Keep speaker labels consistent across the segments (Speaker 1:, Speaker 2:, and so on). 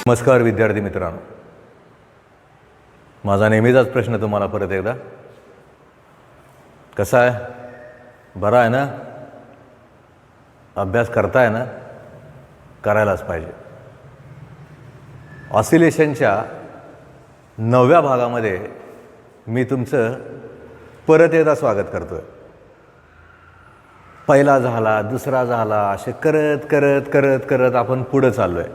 Speaker 1: नमस्कार विद्यार्थी मित्रांनो, माझा नेहमीचाच प्रश्न तुम्हाला परत एकदा, कसा आहे? बरा आहे ना? अभ्यास करताय ना? करायलाच पाहिजे. ऑसिलेशनच्या 9व्या भागामध्ये मी तुमचं परत एकदा स्वागत करतोय. पहिला झाला, दुसरा झाला, असे करत करत करत करत आपण पुढे चाललोय.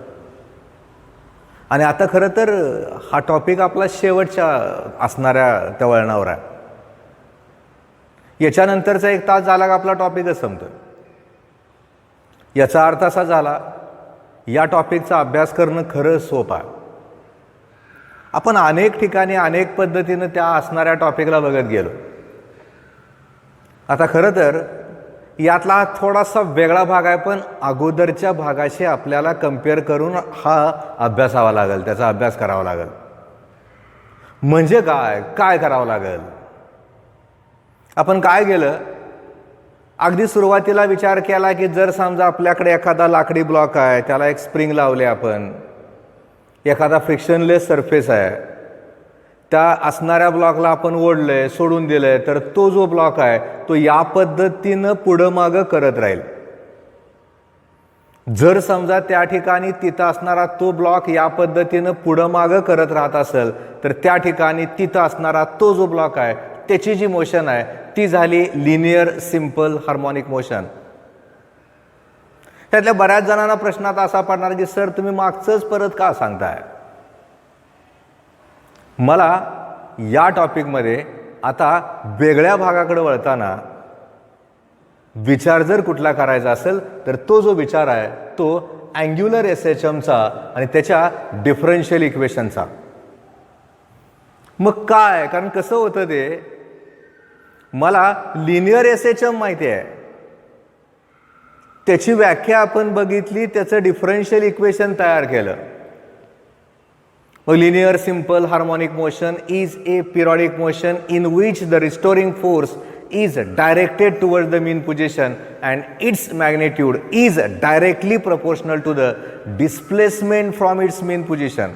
Speaker 1: आणि आता खरं तर हा टॉपिक आपला शेवटच्या असणाऱ्या त्या वळणावर आहे. याच्यानंतरचा 1 तास झाला का आपला टॉपिकच संपतो. याचा अर्थ असा झाला, या टॉपिकचा अभ्यास करणं खरं सोपं आहे. आपण अनेक ठिकाणी अनेक पद्धतीनं त्या असणाऱ्या टॉपिकला बघत गेलो. आता खरं तर यातला हा थोडासा वेगळा भाग आहे, पण अगोदरच्या भागाशी आपल्याला कम्पेअर करून हा अभ्यासावा लागेल, त्याचा अभ्यास करावा लागेल. म्हणजे काय करावं लागेल? आपण काय केलं, अगदी सुरुवातीला विचार केला की जर समजा आपल्याकडे एखादा लाकडी ब्लॉक आहे, त्याला एक स्प्रिंग लावले, आपण एखादा फ्रिक्शनलेस सरफेस आहे, त्या असणाऱ्या ब्लॉकला आपण ओढलंय, सोडून दिलंय, तर तो जो ब्लॉक आहे तो या पद्धतीनं पुढं मागं करत राहील. जर समजा त्या ठिकाणी तिथं असणारा तो ब्लॉक या पद्धतीनं पुढं मागं करत राहत असेल, तर त्या ठिकाणी तिथं असणारा तो जो ब्लॉक आहे त्याची जी मोशन आहे ती झाली लिनियर सिंपल हार्मोनिक मोशन. त्यातल्या बऱ्याच जणांना प्रश्न आता असा पडणार की सर तुम्ही मागचंच परत का सांगताय? मला या टॉपिकमध्ये आता वेगळ्या भागाकडे वळताना विचार जर कुठला करायचा असेल तर तो जो विचार आहे तो अँग्युलर एसएचएमचा आणि त्याच्या डिफरन्शियल इक्वेशनचा. मग काय, कारण कसं होतं ते, मला लिनियर एसएचएम माहिती आहे, त्याची व्याख्या आपण बघितली, त्याचं डिफरन्शियल इक्वेशन तयार केलं. Linear simple harmonic motion is a periodic motion in which the restoring force is directed towards the mean position and its magnitude is directly proportional to the displacement from its mean position.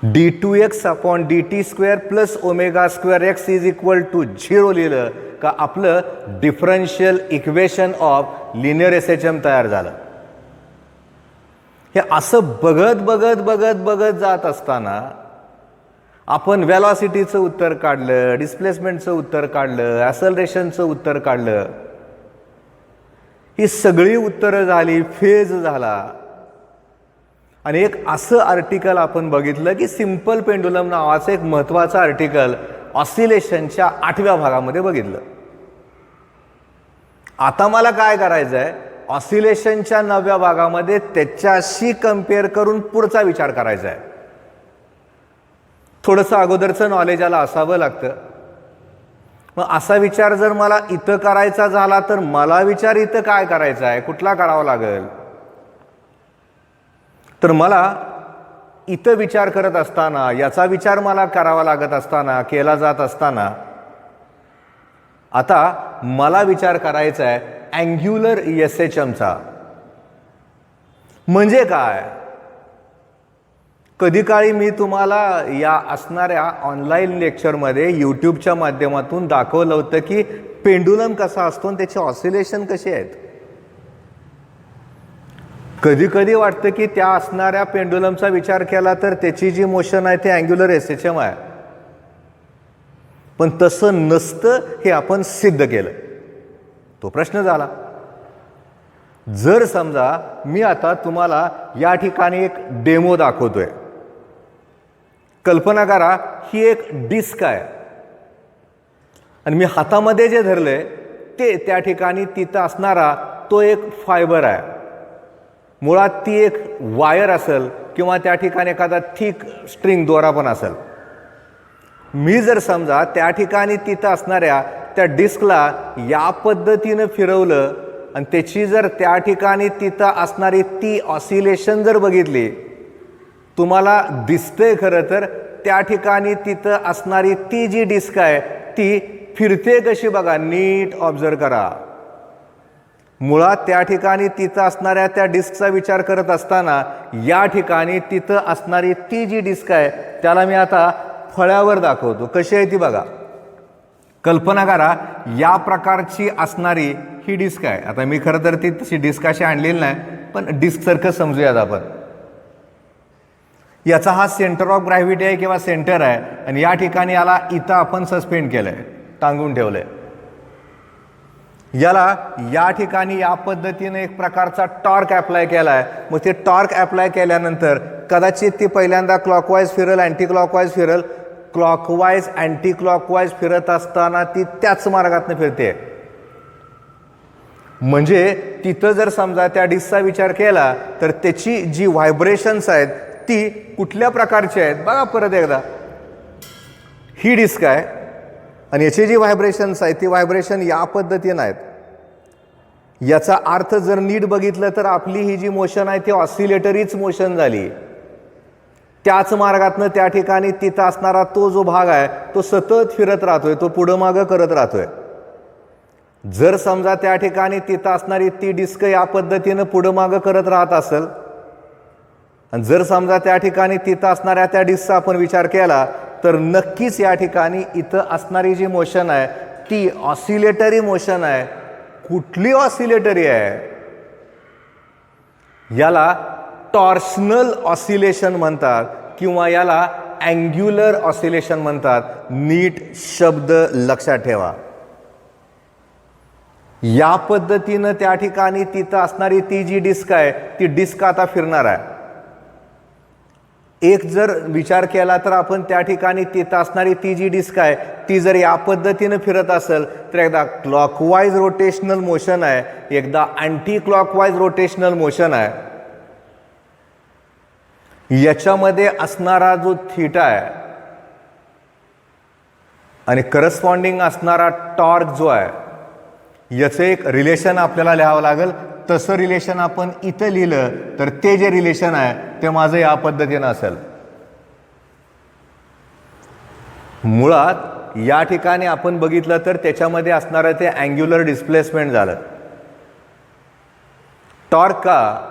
Speaker 1: d2x upon dt square plus omega square x is equal to 0 लिहिलं का आपलं differential equation of linear SHM तयार झालं. हे असं बघत बघत बघत बघत जात असताना आपण व्हेलॉसिटीचं उत्तर काढलं, डिस्प्लेसमेंटचं उत्तर काढलं, ॲसेलरेशनचं उत्तर काढलं. ही सगळी उत्तरं झाली, फेज झाला. आणि एक असं आर्टिकल आपण बघितलं की सिंपल पेंडुलम नावाचं एक महत्त्वाचं आर्टिकल ऑसिलेशनच्या 8व्या भागामध्ये बघितलं. आता मला काय करायचं आहे, ऑसिलेशनच्या 9व्या भागामध्ये त्याच्याशी कम्पेअर करून पुढचा विचार करायचा आहे. थोडंसं अगोदरचं नॉलेज याला असावं लागतं. मग असा विचार जर मला इथं करायचा झाला तर मला विचार इथं काय करायचा आहे, कुठला करावा लागेल? तर मला इथं विचार करत असताना, याचा विचार मला करावा लागत असताना, केला जात असताना, आता मला विचार करायचा आहे अँग्युलर एसएचएमचा. म्हणजे काय? कधी काळी मी तुम्हाला या असणाऱ्या ऑनलाईन लेक्चरमध्ये यूट्यूबच्या माध्यमातून दाखवलं होतं की पेंडुलम कसा असतो आणि त्याचे ऑसिलेशन कसे आहेत. कधी कधी वाटतं की त्या असणाऱ्या पेंडुलमचा विचार केला तर त्याची जी मोशन आहे ते अँग्युलर एसएचएम आहे, पण तसं नसतं हे आपण सिद्ध केलं. तो प्रश्न झाला, जर समजा मी आता तुम्हाला या ठिकाणी एक डेमो दाखवतोय. कल्पना करा ही एक डिस्क आहे आणि मी हातामध्ये जे धरलंय ते त्या ठिकाणी तिथं असणारा तो एक फायबर आहे. मुळात ती एक वायर असेल किंवा त्या ठिकाणी एखादा थिक स्ट्रिंग दोरा पण असेल. मी जर समजा त्या ठिकाणी तिथं असणाऱ्या त्या डिस्कला या पद्धतीनं फिरवलं आणि त्याची जर त्या ठिकाणी तिथं असणारी ती ऑसिलेशन जर बघितली, तुम्हाला दिसतंय खरं तर त्या ठिकाणी तिथं असणारी ती जी डिस्क आहे ती फिरते कशी बघा, नीट ऑब्झर्व करा. मुळात त्या ठिकाणी तिथं असणाऱ्या त्या डिस्कचा विचार करत असताना या ठिकाणी तिथं असणारी ती जी डिस्क आहे त्याला मी आता फळ्यावर दाखवतो. कशी आहे ती बघा. कल्पना करा, या प्रकारची असणारी ही डिस्क आहे. आता मी खरं तर ती तशी डिस्क अशी आणलेली नाही, पण डिस्क सारखं समजूयात आपण. याचा हा सेंटर ऑफ ग्रॅव्हिटी आहे किंवा सेंटर आहे आणि या ठिकाणी याला इथं आपण सस्पेंड केलंय, टांगून ठेवलंय. याला या ठिकाणी या पद्धतीने एक प्रकारचा टॉर्क अप्लाय केला आहे. मग ते टॉर्क अप्लाय केल्यानंतर कदाचित ती पहिल्यांदा क्लॉकवाईज फिरल, अँटी क्लॉकवाईज फिरल. क्लॉकवाईज अँटी क्लॉकवाईज फिरत असताना ती त्याच मार्गातून फिरते. म्हणजे तिथं जर समजा त्या डिस्कचा विचार केला तर त्याची जी व्हायब्रेशन्स आहेत ती कुठल्या प्रकारची आहेत बघा. परत एकदा ही डिस्क आहे आणि याची जी व्हायब्रेशन्स आहेत ती व्हायब्रेशन या पद्धतीनं आहेत. याचा अर्थ जर नीट बघितलं तर आपली ही जी मोशन आहे ती ऑसिलेटरीच मोशन झाली. त्याच मार्गातनं त्या ठिकाणी तिथं असणारा तो जो भाग आहे तो सतत फिरत राहतोय, तो पुढं मागं करत राहतोय. जर समजा त्या ठिकाणी तिथं असणारी ती डिस्क या पद्धतीनं पुढं मागं करत राहत असेल आणि जर समजा त्या ठिकाणी तिथं असणाऱ्या त्या डिस्कचा आपण विचार केला तर नक्कीच या ठिकाणी इथं असणारी जी मोशन आहे ती ऑसिलेटरी मोशन आहे. कुठली ऑसिलेटरी आहे? याला टॉर्शनल ऑसिलेशन म्हणतात किंवा याला अँग्युलर ऑसिलेशन म्हणतात. नीट शब्द लक्षात ठेवा. या पद्धतीनं त्या ठिकाणी तिथं असणारी ती जी डिस्क आहे ती डिस्क आता फिरणार आहे. एक जर विचार केला तर आपण त्या ठिकाणी तिथं असणारी ती जी डिस्क आहे ती जर या पद्धतीनं फिरत असेल तर एकदा क्लॉकवाईज रोटेशनल मोशन आहे, एकदा अँटी क्लॉकवाईज रोटेशनल मोशन आहे. याच्यामध्ये असणारा जो थीटा आहे आणि करस्पॉन्डिंग असणारा टॉर्क जो आहे याचं एक रिलेशन आपल्याला लिहावं लागेल. तसं रिलेशन आपण इथं लिहिलं तर ते जे रिलेशन आहे ते माझं या पद्धतीनं असेल. मुळात या ठिकाणी आपण बघितलं तर त्याच्यामध्ये असणारं ते अँग्युलर डिस्प्लेसमेंट झालं. टॉर्क का?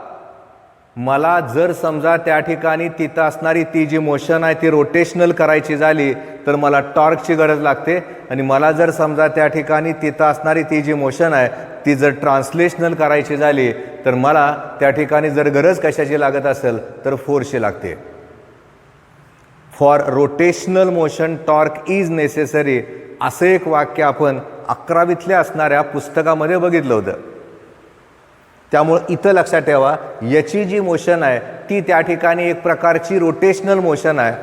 Speaker 1: मला जर समजा त्या ठिकाणी तिथं असणारी ती जी मोशन आहे ती रोटेशनल करायची झाली तर मला टॉर्कची गरज लागते आणि मला जर समजा त्या ठिकाणी तिथं असणारी ती जी मोशन आहे ती जर ट्रान्सलेशनल करायची झाली तर मला त्या ठिकाणी जर गरज कशाची लागत असेल तर फोर्सची लागते. For rotational motion torque is necessary असं एक वाक्य आपण 11वीतल्या असणाऱ्या पुस्तकामध्ये बघितलं होतं. त्यामुळे इथं लक्षात ठेवा, याची जी मोशन आहे ती त्या ठिकाणी एक प्रकारची रोटेशनल मोशन आहे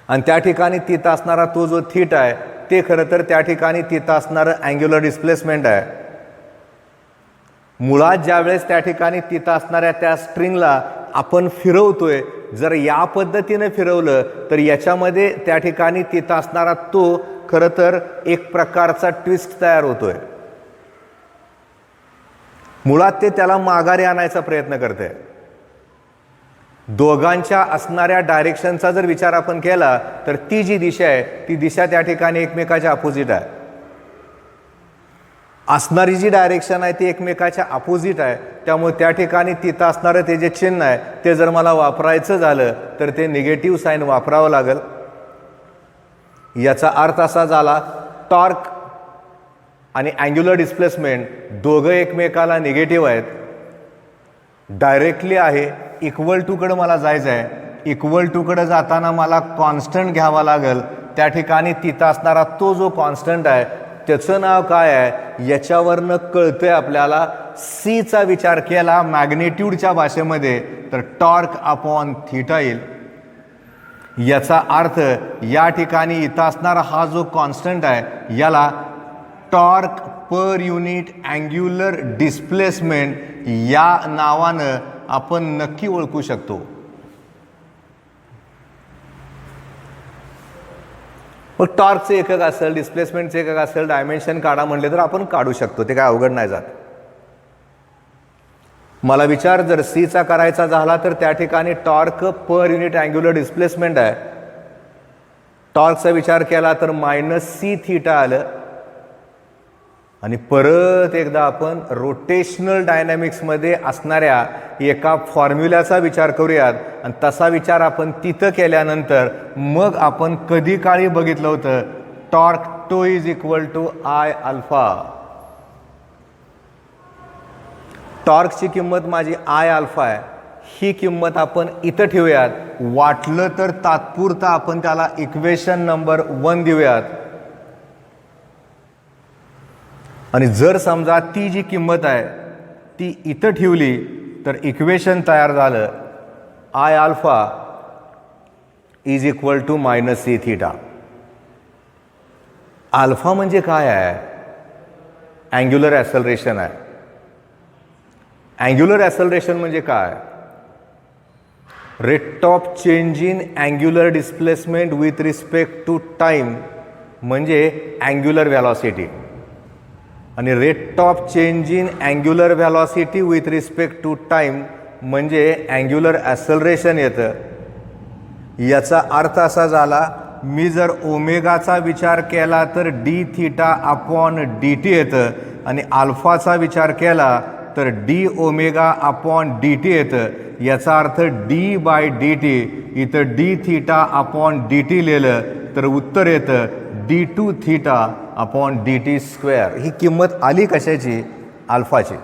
Speaker 1: आणि त्या ठिकाणी तिथं असणारा तो जो थीटा आहे ते खरं तर त्या ठिकाणी तिथं असणारं अँग्युलर डिस्प्लेसमेंट आहे. मुळात ज्यावेळेस त्या ठिकाणी तिथं असणाऱ्या त्या स्ट्रिंगला आपण फिरवतोय, जर या पद्धतीने फिरवलं तर याच्यामध्ये त्या ठिकाणी तिथं असणारा तो खरं तर एक प्रकारचा ट्विस्ट तयार होतोय. मुळात ते त्याला माघारी आणायचा प्रयत्न करते. दोघांच्या असणाऱ्या डायरेक्शनचा जर विचार आपण केला तर ती जी दिशा आहे ती दिशा त्या ठिकाणी एकमेकाच्या अपोजिट आहे. असणारी जी डायरेक्शन आहे ती एकमेकाच्या अपोजिट आहे. त्यामुळे त्या ठिकाणी तिथं असणारं ते जे चिन्ह आहे ते जर मला वापरायचं झालं तर ते निगेटिव्ह साईन वापरावं लागेल. याचा अर्थ असा झाला, टॉर्क आणि अँग्युलर डिस्प्लेसमेंट दोघं एकमेकाला निगेटिव्ह आहेत. डायरेक्टली आहे, इक्वल टूकडं मला जायचं आहे. इक्वल टूकडं जाताना मला कॉन्स्टंट घ्यावा लागेल. त्या ठिकाणी तिथं असणारा तो जो कॉन्स्टंट आहे त्याचं नाव काय आहे याच्यावरनं कळतंय आपल्याला. सीचा विचार केला मॅग्नेट्यूडच्या भाषेमध्ये तर टॉर्क अपॉन थीटा येईल. याचा अर्थ या ठिकाणी इथं असणारा हा जो कॉन्स्टंट आहे याला torque per unit angular displacement या नावानं आपण नक्की ओळखू शकतो. मग टॉर्कचे एकक असेल, डिस्प्लेसमेंटचे एकक असेल, डायमेन्शन काढा म्हणले तर आपण काढू शकतो. ते काय अवघड नाही जात. मला विचार जर सीचा करायचा झाला तर त्या ठिकाणी torque per unit angular displacement आहे. टॉर्कचा विचार केला तर -c थीटा आलं आणि परत एकदा आपण रोटेशनल डायनॅमिक्समध्ये असणाऱ्या एका फॉर्म्युल्याचा विचार करूयात. आणि तसा विचार आपण तिथं केल्यानंतर मग आपण कधी काळी बघितलं होतं, torque tau is equal to I alpha. टॉर्कची किंमत माझी आय अल्फा आहे. ही किंमत आपण इथं ठेवूयात. वाटलं तर तात्पुरता आपण त्याला इक्वेशन नंबर 1 देऊयात. आणि जर समजा ती जी किंमत आहे ती इथं ठेवली तर इक्वेशन तयार झालं, I alpha is equal to minus C theta. Alpha म्हणजे काय आहे? अँग्युलर ॲक्सेलरेशन आहे. अँग्युलर ॲक्सेलरेशन म्हणजे काय? Rate of change in angular displacement with respect to time म्हणजे अँग्युलर व्हॅलॉसिटी. आणि rate of change in angular velocity with respect to time म्हणजे angular acceleration येतं. याचा अर्थ असा झाला, मी जर ओमेगाचा विचार केला तर d theta upon D t येतं. आणि अल्फाचा विचार केला तर d omega upon D t येतं. याचा अर्थ डी बाय डी टी, इथं d theta upon D t लिहिलं तर उत्तर येतं d two theta upon D T square. ही किंमत आली कशाची? अल्फाची.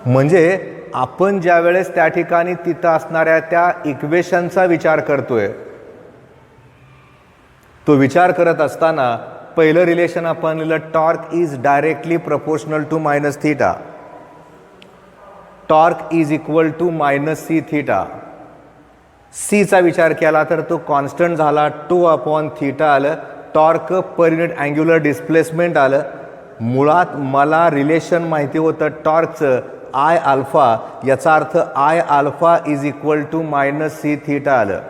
Speaker 1: म्हणजे आपण ज्या वेळेस त्या ठिकाणी तिथं असणाऱ्या त्या इक्वेशनचा विचार करतोय, तो विचार करत असताना पहिलं रिलेशन आपण लिहिलं, torque is directly proportional to minus theta. Torque is equal to minus C theta. सीचा विचार केला तर तो कॉन्स्टंट झाला, 2 अपॉन थीटा आलं. Torque per unit angular displacement आलं. मुळात मला रिलेशन माहिती होतं टॉर्कचं, आय अल्फा. याचा अर्थ I alpha is equal to minus C theta आलं.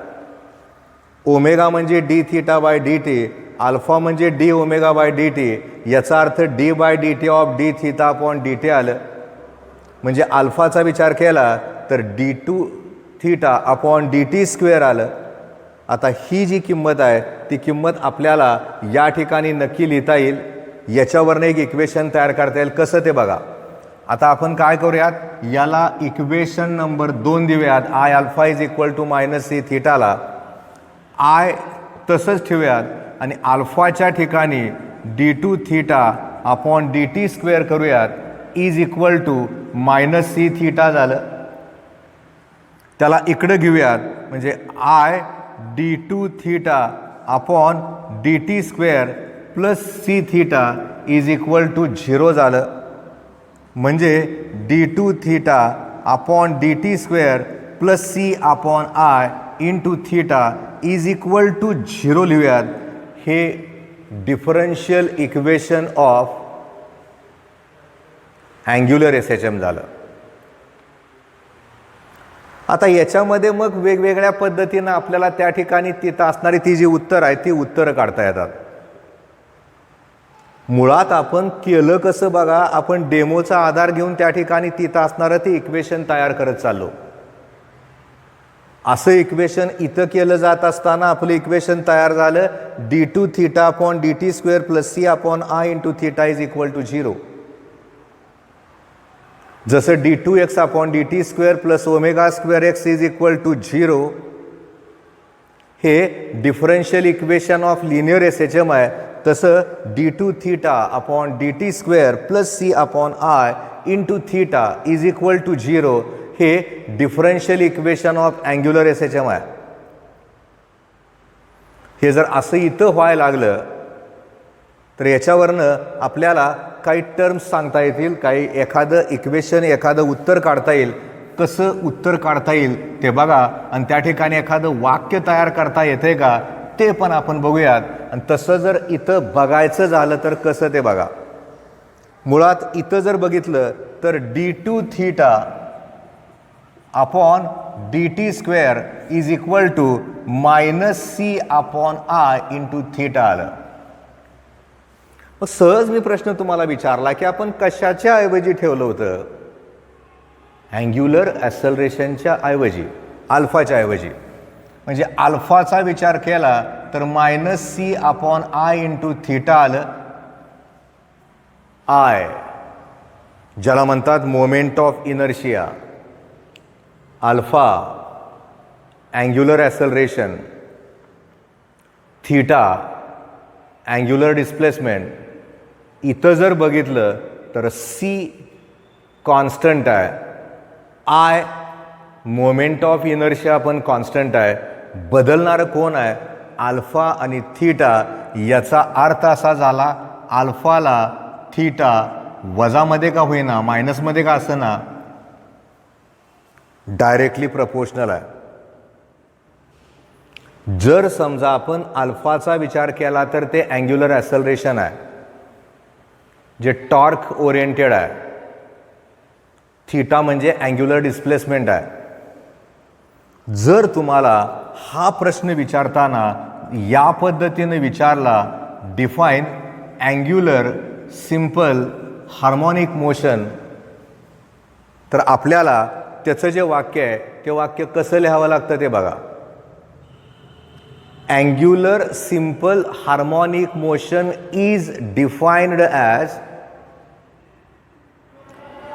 Speaker 1: ओमेगा म्हणजे d theta by d t, alpha म्हणजे d omega by d t. याचा अर्थ d by d t of d theta upon D t आलं. म्हणजे अल्फाचा विचार केला तर D two theta upon D T square आलं. आता ही जी किंमत आहे ती किंमत आपल्याला या ठिकाणी नक्की लिहिता येईल. याच्यावरनं एक इक्वेशन तयार करता येईल. कसं ते बघा. आता आपण काय करूयात, याला इक्वेशन नंबर 2 देऊयात. I alpha is equal to minus C थीटाला आय तसंच ठेवूयात आणि अल्फाच्या ठिकाणी d two theta upon D T square करूयात. Is equal to minus C theta झालं. त्याला इकडं घेऊयात म्हणजे I d two theta upon D T square plus C theta is equal to 0 झालं. म्हणजे d two theta upon D T square plus C upon I into theta is equal to 0 लिहूयात. हे differential equation of angular SHM झालं. आता याच्यामध्ये मग वेगवेगळ्या पद्धतीनं आपल्याला त्या ठिकाणी तिथं असणारी ती जी उत्तर आहे ती उत्तरं काढता येतात. मुळात आपण केलं कसं बघा, आपण डेमोचा आधार घेऊन त्या ठिकाणी तिथं असणारं ते इक्वेशन तयार करत चाललो. असं इक्वेशन इथं केलं जात असताना आपलं इक्वेशन तयार झालं, D two theta upon D T square plus C upon I into theta is equal to 0. जसं D two X upon D T square plus omega square X is equal to 0 हे differential equation of linear SHM आहे, तसं D two theta upon D T square plus C upon I into theta is equal to 0 हे differential equation of angular SHM आहे. हे जर असं इथं व्हायला लागलं तर याच्यावरनं आपल्याला काही टर्म्स सांगता येतील, काही एखादं इक्वेशन एखादं उत्तर काढता येईल. कसं उत्तर काढता येईल ते बघा आणि त्या ठिकाणी एखादं वाक्य तयार करता येते का ते पण आपण बघूयात. आणि तसं जर इथं बघायचं झालं तर कसं ते बघा. मुळात इथं जर बघितलं तर D two theta upon D T square is equal to minus C upon I into theta आलं. मग सहज मी प्रश्न तुम्हाला विचारला की आपण कशाच्या ऐवजी ठेवलं होतं, अँग्युलर ॲक्सेलरेशनच्या ऐवजी, अल्फाच्या ऐवजी. म्हणजे अल्फाचा विचार केला तर minus C upon I into theta आलं. आय, ज्याला म्हणतात moment of inertia, alpha angular acceleration, theta angular displacement. इथं जर बघितलं तर सी कॉन्स्टंट आहे, आय मोमेंट ऑफ इनर्शिया पण कॉन्स्टंट आहे, बदलणारं कोण आहे अल्फा आणि थीटा. याचा अर्थ असा झाला अल्फाला थीटा वजामध्ये का होईना मायनसमध्ये का असना डायरेक्टली प्रपोर्शनल आहे. जर समजा आपण अल्फाचा विचार केला तर ते अँग्युलर ॲसेलरेशन आहे जे टॉर्क ओरिएंटेड आहे. थीटा म्हणजे अँग्युलर डिस्प्लेसमेंट आहे. जर तुम्हाला हा प्रश्न विचारताना या पद्धतीने विचारला, define angular simple harmonic motion, तर आपल्याला त्याचं जे वाक्य आहे ते वाक्य कसं लिहावं लागतं ते बघा. Angular simple harmonic motion is defined as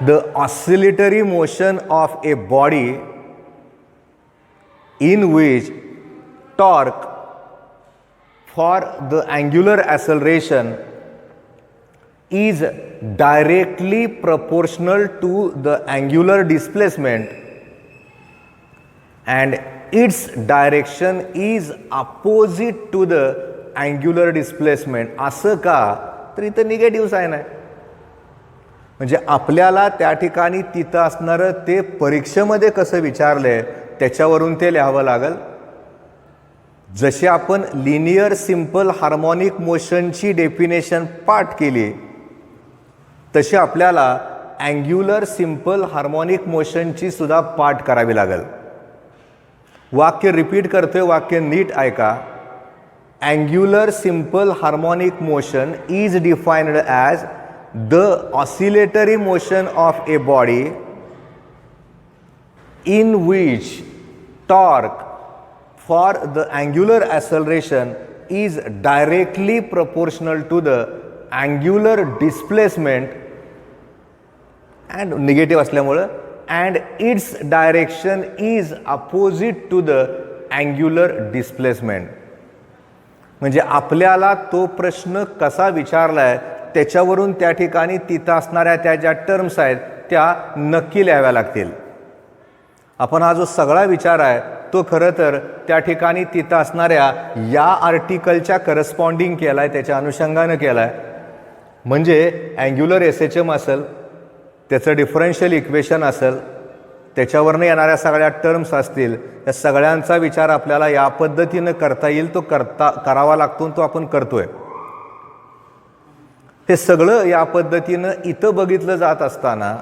Speaker 1: the oscillatory motion of a body in which torque for the angular acceleration is directly proportional to the angular displacement and its direction is opposite to the angular displacement. असं का, तर इथं negative sign आहे. म्हणजे आपल्याला त्या ठिकाणी तिथं असणारं ते परीक्षेमध्ये कसं विचारलंय त्याच्यावरून ते लिहावं लागेल. जशी आपण लिनियर सिंपल हार्मोनिक मोशनची डेफिनेशन पाठ केली तशी आपल्याला अँग्युलर सिंपल हार्मोनिक मोशनची सुद्धा पाठ करावी लागेल. वाक्य रिपीट करतोय, वाक्य नीट ऐका. Angular simple harmonic motion is defined as the oscillatory motion of a body in which torque for the angular acceleration is directly proportional to the angular displacement and negative असल्यामुळं and its direction is opposite to the angular displacement. म्हणजे आपल्याला तो प्रश्न कसा विचारलाय त्याच्यावरून त्या ठिकाणी तिथं असणाऱ्या त्या ज्या टर्म्स आहेत त्या नक्की लिहाव्या लागतील. आपण हा जो सगळा विचार आहे तो खरं तर त्या ठिकाणी तिथं असणाऱ्या या आर्टिकलच्या करस्पॉन्डिंग केलाय, त्याच्या अनुषंगानं केलाय. म्हणजे अँग्युलर एसएचएम असेल, त्याचं डिफरन्शियल इक्वेशन असेल, त्याच्यावरनं येणाऱ्या सगळ्या टर्म्स असतील, या सगळ्यांचा विचार आपल्याला या पद्धतीनं करता येईल, तो करावा लागतो, तो आपण करतोय. हे सगळं या पद्धतीनं इथं बघितलं जात असताना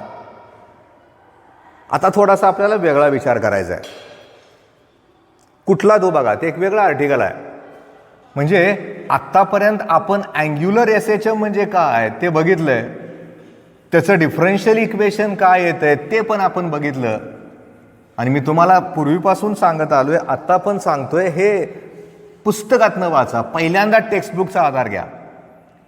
Speaker 1: आता थोडासा आपल्याला वेगळा विचार करायचा आहे. कुठला तो बघा, ते एक वेगळा आर्टिकल आहे. म्हणजे आत्तापर्यंत आपण अँग्युलर एसएचएम म्हणजे काय ते बघितलंय, त्याचं डिफरन्शियल इक्वेशन काय येतं आहे ते पण आपण बघितलं. आणि मी तुम्हाला पूर्वीपासून सांगत आलो आहे, आत्ता पण सांगतोय, हे पुस्तकातनं वाचा. पहिल्यांदा टेक्स्टबुकचा आधार घ्या.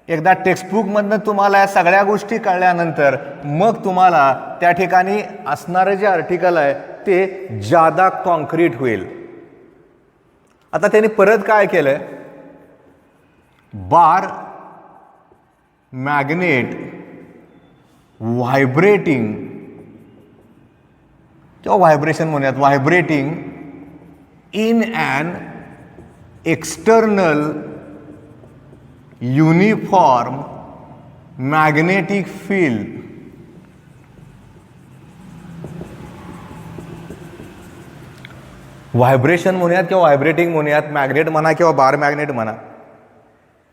Speaker 1: एकदा टेक्स्टबुकमधनं तुम्हाला या सगळ्या गोष्टी कळल्यानंतर मग तुम्हाला त्या ठिकाणी असणारं जे आर्टिकल आहे ते जादा कॉन्क्रीट होईल. आता त्यांनी परत काय केलंय, बार मॅग्नेट व्हायब्रेटिंग किंवा व्हायब्रेशन म्हणूयात, vibrating in an external uniform magnetic field. Vibration म्हणूयात किंवा व्हायब्रेटिंग म्हणूयात, मॅग्नेट म्हणा किंवा बार मॅग्नेट म्हणा,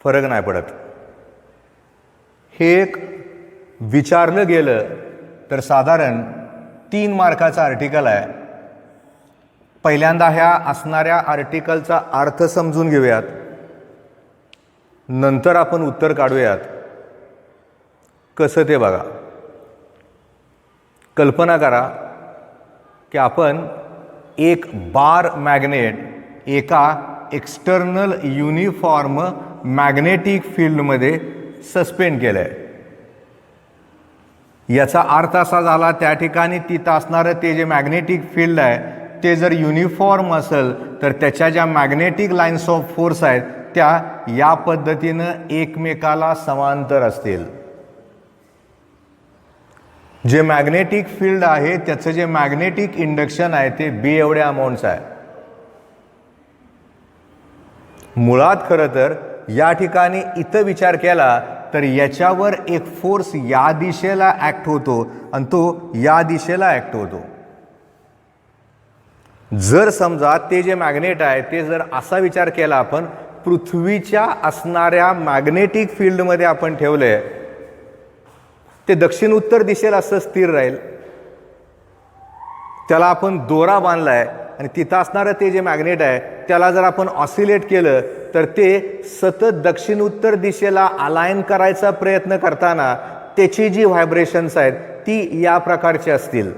Speaker 1: फरक नाही पडत. हे एक विचारलं गेलं तर साधारण 3 मार्काचा आर्टिकल आहे. पहिल्यांदा ह्या असणाऱ्या आर्टिकलचा अर्थ समजून घेऊयात, नंतर आपण उत्तर काढूयात. कसं ते बघा. कल्पना करा की आपण एक बार मॅग्नेट एका एक्सटर्नल युनिफॉर्म मॅग्नेटिक फील्डमध्ये सस्पेंड केलं आहे. याचा अर्थ असा झाला त्या ठिकाणी तिथं असणारं ते जे मॅग्नेटिक फील्ड आहे ते जर युनिफॉर्म असेल तर त्याच्या ज्या मॅग्नेटिक लाईन्स ऑफ फोर्स आहेत त्या या पद्धतीनं एकमेकाला समांतर असतील. जे मॅग्नेटिक फील्ड आहे त्याचं जे मॅग्नेटिक इंडक्शन आहे ते बी एवढ्या अमाऊंटचं आहे. मुळात खरं तर या ठिकाणी इथं विचार केला तर याच्यावर एक फोर्स या दिशेला ऍक्ट होतो आणि तो या दिशेला ऍक्ट होतो. जर समजा ते जे मॅग्नेट आहे ते जर असा विचार केला आपण पृथ्वीच्या असणाऱ्या मॅग्नेटिक फील्डमध्ये आपण ठेवले ते दक्षिण उत्तर दिशेला असं स्थिर राहील. त्याला आपण दोरा बांधलाय आणि तिथं असणारं ते जे मॅग्नेट आहे त्याला जर आपण ऑसिलेट केलं तर ते सतत दक्षिण उत्तर दिशेला अलाइन करायचा प्रयत्न करताना त्याची जी व्हायब्रेशन्स आहेत ती या प्रकारची असतील.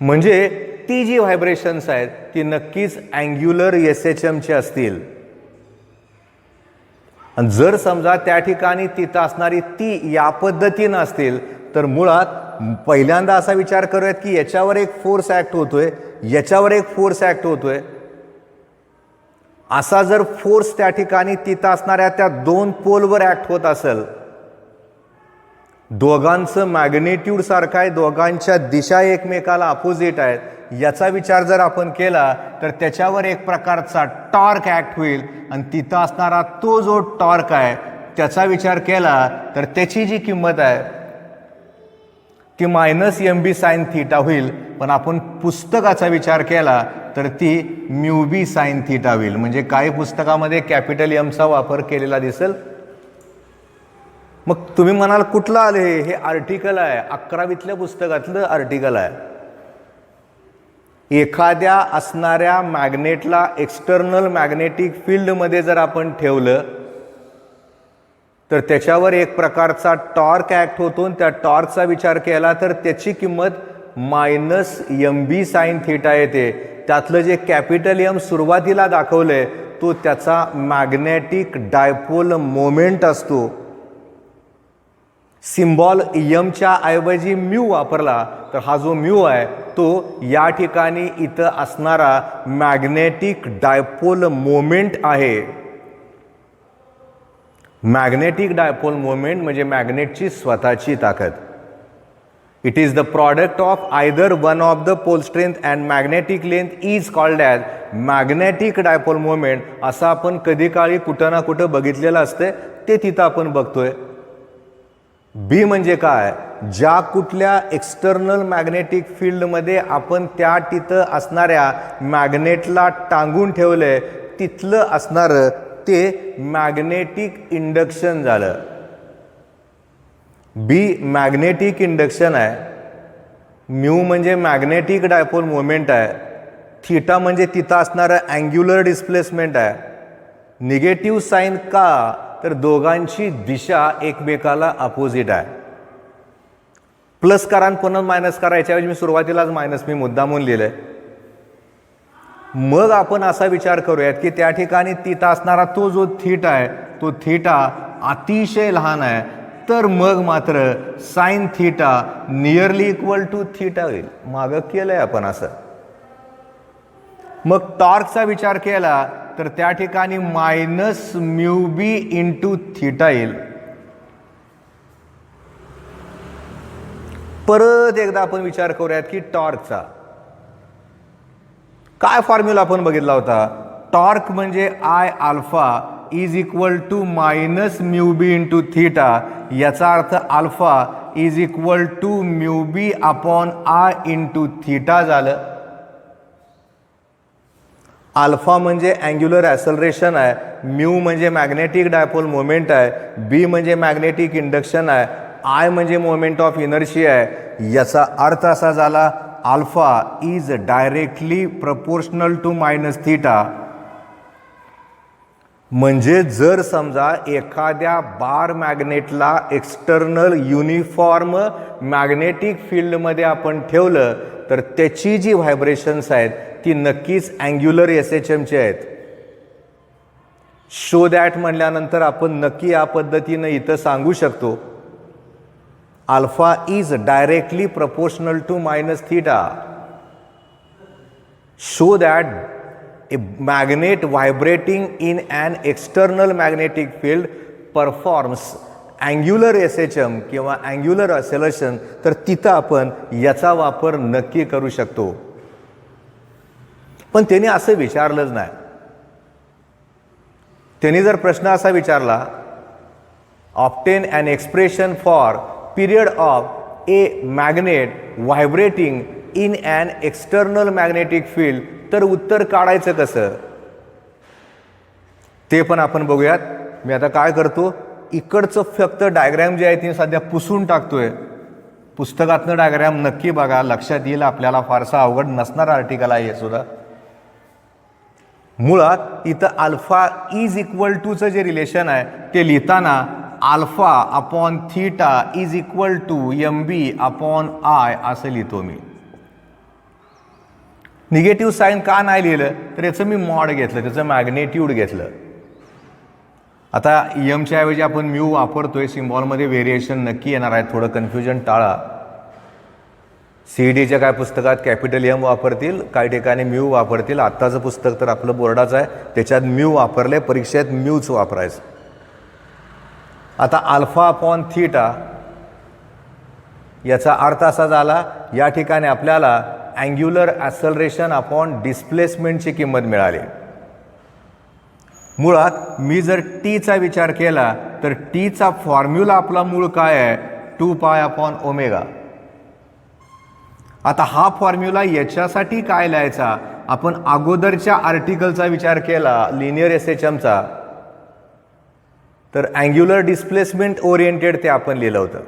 Speaker 1: म्हणजे ती जी व्हायब्रेशन्स आहेत ती नक्कीच अँग्युलर SHM ची असतील. आणि जर समजा त्या ठिकाणी तिथं असणारी ती या पद्धतीनं असतील तर मुळात पहिल्यांदा असा विचार करूयात की याच्यावर एक फोर्स ऍक्ट होतोय, याच्यावर एक फोर्स ऍक्ट होतोय. असा जर फोर्स त्या ठिकाणी तिथं असणाऱ्या त्या दोन पोलवर ऍक्ट होत असेल, दोघांचं मॅग्नेट्यूड सारखं आहे, दोघांच्या दिशा एकमेकाला अपोजिट आहेत, याचा विचार जर आपण केला तर त्याच्यावर एक प्रकारचा टॉर्क ऍक्ट होईल आणि तिथं असणारा तो जो टॉर्क आहे त्याचा विचार केला तर त्याची जी किंमत आहे ती -mb sin थीटा होईल. पण आपण पुस्तकाचा विचार केला तर ती μb sin थीटा होईल. म्हणजे काही पुस्तकामध्ये कॅपिटल एमचा वापर केलेला दिसेल. मग तुम्ही म्हणाल कुठलं आले हे आर्टिकल आहे, 11वीतल्या पुस्तकातलं आर्टिकल आहे. एखाद्या असणाऱ्या मॅग्नेटला एक्सटर्नल मॅग्नेटिक फील्डमध्ये जर आपण ठेवलं तर त्याच्यावर एक प्रकारचा टॉर्क ऍक्ट होतो. त्या टॉर्कचा विचार केला तर त्याची किंमत -mb sin थीटा येते. त्यातलं जे कॅपिटल एम सुरुवातीला दाखवलंय तो त्याचा मॅग्नेटिक डायपोल मोमेंट असतो. सिम्बॉल एमच्या ऐवजी म्यू वापरला तर हा जो म्यू आहे तो या ठिकाणी इथं असणारा मॅग्नेटिक डायपोल मोमेंट आहे. मॅग्नेटिक डायपोल मोमेंट म्हणजे मॅग्नेटची स्वतःची ताकद. It is the product of either one of the pole strength and magnetic length is called as magnetic dipole moment. असं आपण कधी काळी कुठं ना कुठं बघितलेलं असते, ते तिथं आपण बघतोय. बी म्हणजे काय, ज्या कुठल्या एक्सटर्नल मॅग्नेटिक फील्डमध्ये आपण त्या तिथं असणाऱ्या मॅग्नेटला टांगून ठेवलंय तिथलं असणारं ते मॅग्नेटिक इंडक्शन झालं. बी मॅग्नेटिक इंडक्शन आहे. म्यू म्हणजे मॅग्नेटिक डायपोल मोमेंट आहे. थीटा म्हणजे तिथं असणारं अँग्युलर डिस्प्लेसमेंट आहे. निगेटिव्ह साईन का तर दोघांची दिशा एकमेकाला अपोजिट आहे. प्लस करा आणि पुन्हा मायनस करायच्या ऐवजी मी सुरुवातीलाच मायनस मी मुद्दामून लिहिलंय. मग आपण असा विचार करूयात की त्या ठिकाणी तिथं असणारा तो जो थीटा आहे तो थीटा अतिशय लहान आहे, तर मग मात्र sine theta nearly equal to theta होईल. मागं केलंय आपण असं. मग टॉर्कचा विचार केला तर त्या ठिकाणी -μb इंटू थीटा येईल. परत एकदा आपण विचार करूयात की टॉर्कचा काय फॉर्म्युला आपण बघितला होता. टॉर्क म्हणजे I alpha is equal to -μb into theta. याचा अर्थ alpha is equal to μb upon I into theta झालं. अल्फा म्हणजे अँग्युलर ॲक्सलरेशन आहे, म्यू म्हणजे मॅग्नेटिक डायपोल मोमेंट आहे, बी म्हणजे मॅग्नेटिक इंडक्शन आहे, आय म्हणजे मोमेंट ऑफ इनर्शिया आहे. याचा अर्थ असा झाला alpha is directly proportional to -theta. म्हणजे जर समजा एखाद्या बार मॅग्नेटला एक्सटर्नल युनिफॉर्म मॅग्नेटिक फील्डमध्ये आपण ठेवलं तर त्याची जी व्हायब्रेशन्स आहेत ती नक्कीच अँग्युलर SHM चे आहेत. शो दॅट म्हणल्यानंतर आपण नक्की या पद्धतीनं इथं सांगू शकतो alpha is directly proportional to minus theta. Show that a magnet vibrating in an external magnetic field performs angular SHM किंवा angular oscillation, तर तिथं आपण याचा वापर नक्की करू शकतो. पण त्याने असं विचारलंच नाही. त्याने जर प्रश्न असा विचारला, obtain an expression for period of a magnet vibrating in an external magnetic field, तर उत्तर काढायचं कसं ते पण आपण बघूयात. मी आता काय करतो, इकडचं फक्त डायग्रॅम जे आहे ती सध्या पुसून टाकतोय. पुस्तकातनं डायग्रॅम नक्की बघा, लक्षात येईल आपल्याला. फारसा अवघड नसणार आर्टिकल आहे हे सुद्धा. मुळात इथं अल्फा इज इक्वल टूचं जे रिलेशन आहे ते लिहिताना alpha upon theta is equal to MB upon I असं लिहितो मी. निगेटिव्ह साईन का नाही लिहिलं, तर याचं मी मॉड घेतलं, त्याचं मॅग्नेट्यूड घेतलं. आता एमच्या ऐवजी आपण म्यू वापरतोय. सिम्बॉलमध्ये व्हेरिएशन नक्की येणार आहे, थोडं कन्फ्युजन टाळा. CETच्या काय पुस्तकात कॅपिटल M वापरतील, काही ठिकाणी म्यू वापरतील. आत्ताचं पुस्तक तर आपलं बोर्डाचं आहे, त्याच्यात म्यू वापरले, परीक्षेत म्यूच वापरायचं. आता अल्फा अपॉन थीटा याचा अर्थ असा झाला, या ठिकाणी आपल्याला अँग्युलर ॲक्सलरेशन अपॉन डिस्प्लेसमेंटची किंमत मिळाली. मुळात मी जर टीचा विचार केला तर टीचा फॉर्म्युला आपला मूळ काय आहे, 2π अपॉन ओमेगा. आता हा फॉर्म्युला याच्यासाठी काय लिहायचा, आपण अगोदरच्या आर्टिकलचा विचार केला लिनियर SHMचा, तर अँग्युलर डिस्प्लेसमेंट ओरिएंटेड ते आपण लिहिलं होतं.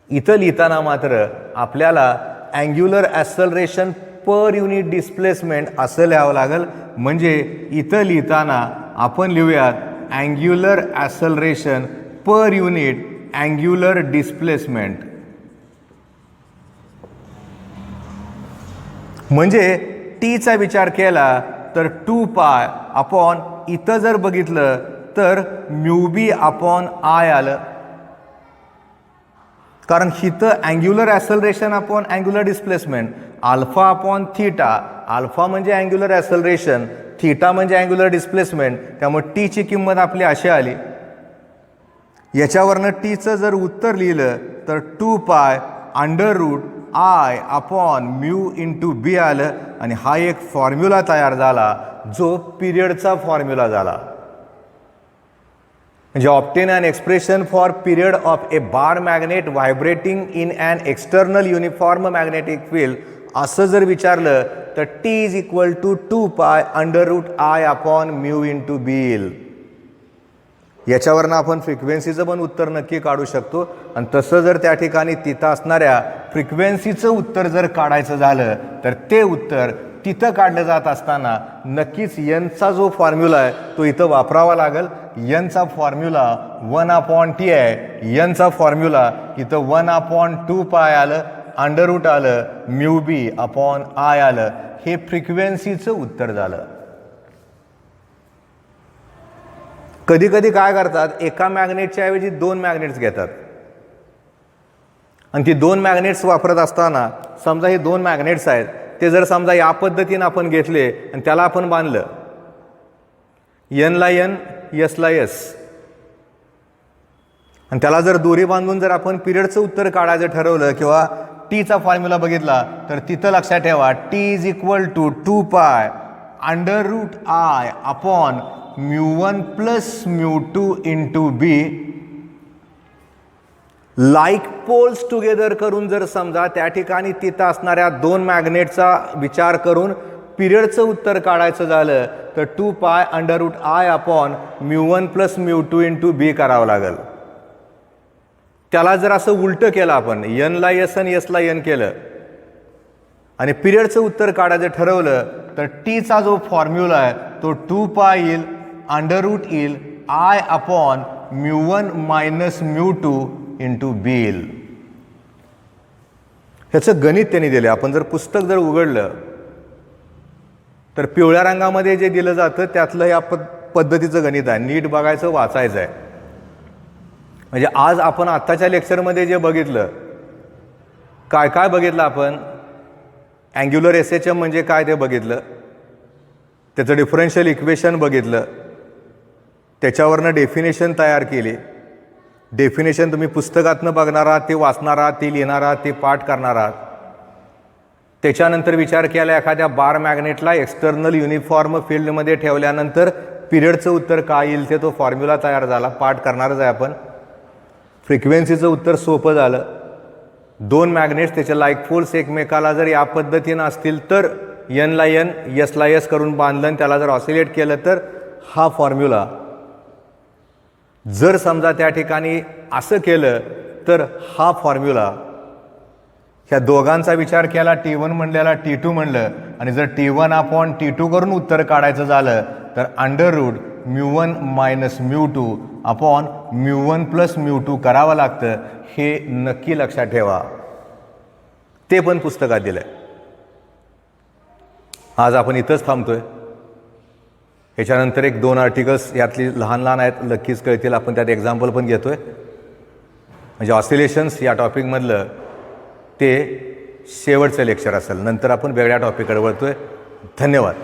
Speaker 1: इथं लिहिताना मात्र आपल्याला angular acceleration per unit displacement असं लिहावं लागेल. म्हणजे इथं लिहिताना आपण लिहूयात अँग्युलर ॲक्सलरेशन पर युनिट अँग्युलर डिस्प्लेसमेंट. म्हणजे टीचा विचार केला तर 2π अपॉन, इथं जर बघितलं तर म्यूबी अपॉन I आलं, कारण हिथं angular acceleration upon angular displacement. Alpha upon theta, alpha म्हणजे अँग्युलर ॲक्सलरेशन, थीटा म्हणजे अँग्युलर डिस्प्लेसमेंट. त्यामुळे टीची किंमत आपली अशी आली. याच्यावरनं टीचं जर उत्तर लिहिलं तर 2π under root I upon mu into B आलं. आणि हा एक फॉर्म्युला तयार झाला जो पिरियडचा फॉर्म्युला झाला. म्हणजे obtain an expression for period of a bar magnet vibrating in an external uniform magnetic field असं जर विचारलं तर T is equal to 2π under root I upon mu into B येईल. याच्यावरनं आपण फ्रिक्वेन्सीचं पण उत्तर नक्की काढू शकतो. आणि तसं जर त्या ठिकाणी तिथं असणाऱ्या फ्रिक्वेन्सीचं उत्तर जर काढायचं झालं तर ते उत्तर तिथं काढलं जात असताना नक्कीच एनचा जो फॉर्म्युला आहे तो इथं वापरावा लागेल. एनचा फॉर्म्युला 1/T आहे. एनचा फॉर्म्युला इथं 1/2π आलं, अंडर रूट आलं, म्यू बी अपॉन I आलं. हे फ्रिक्वेन्सीचं उत्तर झालं. कधी कधी काय करतात, एका मॅग्नेटच्या ऐवजी 2 मॅग्नेट्स घेतात आणि ती 2 मॅग्नेट्स वापरत असताना समजा हे 2 मॅग्नेट्स आहेत, ते जर समजा या पद्धतीनं आपण घेतले आणि त्याला आपण बांधलं, Nला N, Sला S, आणि त्याला जर दोरी बांधून जर आपण पिरियडचं उत्तर काढायचं ठरवलं किंवा टीचा फॉर्म्युला बघितला तर तिथं लक्षात ठेवा T is equal to 2π under root I upon μ1 plus μ2 into B. Like poles together करून जर समजा त्या ठिकाणी तिथं असणाऱ्या 2 मॅग्नेटचा विचार करून पिरियडचं उत्तर काढायचं झालं तर 2π under root I upon μ1 plus μ2 into B करावं लागेल. त्याला जर असं उलटं केलं आपण, Nला S आणि Sला N केलं आणि पिरियडचं उत्तर काढायचं ठरवलं तर टीचा जो फॉर्म्युला आहे तो 2π येईल, अंडर रूट येईल I upon μ1 minus μ2 into B येईल. ह्याचं गणित त्यांनी दिले. आपण जर पुस्तक जर उघडलं तर पिवळ्या रंगामध्ये जे दिलं जातं त्यातलं या पद्धतीचं गणित आहे. नीट बघायचं, वाचायचं आहे. म्हणजे आज आपण आत्ताच्या लेक्चरमध्ये जे बघितलं, काय काय बघितलं आपण, अँग्युलर SHM म्हणजे काय ते बघितलं, त्याचं डिफरन्शियल इक्वेशन बघितलं, त्याच्यावरनं डेफिनेशन तयार केली. डेफिनेशन तुम्ही पुस्तकातनं बघणार आहात, ते वाचणार आहात, ते लिहिणार आहात, ते पाठ करणार आहात. त्याच्यानंतर विचार केला एखाद्या बार मॅग्नेटला एक्सटर्नल युनिफॉर्म फील्डमध्ये ठेवल्यानंतर पिरियडचं उत्तर काय येईल ते तो फॉर्म्युला तयार झाला, पाठ करणारच आहे आपण. फ्रिक्वेन्सीचं उत्तर सोपं झालं. दोन मॅग्नेट्स त्याचे लाईक फोर्स एकमेकाला जर या पद्धतीनं असतील तर N ला N, S ला S करून बांधलं आणि त्याला जर ऑसिलेट केलं तर हा फॉर्म्युला. जर समजा त्या ठिकाणी असं केलं तर हा फॉर्म्युला. ह्या दोघांचा विचार केला, T1 म्हणलेला T2 म्हणलं, आणि जर T1 अपॉन T2 करून उत्तर काढायचं झालं तर √μ1 मायनस μ2 अपॉन μ1 प्लस μ2 करावं लागतं. हे नक्की लक्षात ठेवा. ते पण पुस्तकात दिलंय. आज आपण इथंच थांबतोय. ह्याच्यानंतर 1-2 आर्टिकल्स यातली लहान लहान आहेत, नक्कीच कळतील. आपण त्यात एक्झाम्पल पण घेतोय. म्हणजे ऑसिलेशन्स या टॉपिकमधलं ते शेवटचं लेक्चर असेल. नंतर आपण वेगळ्या टॉपिककडे वळतोय. धन्यवाद.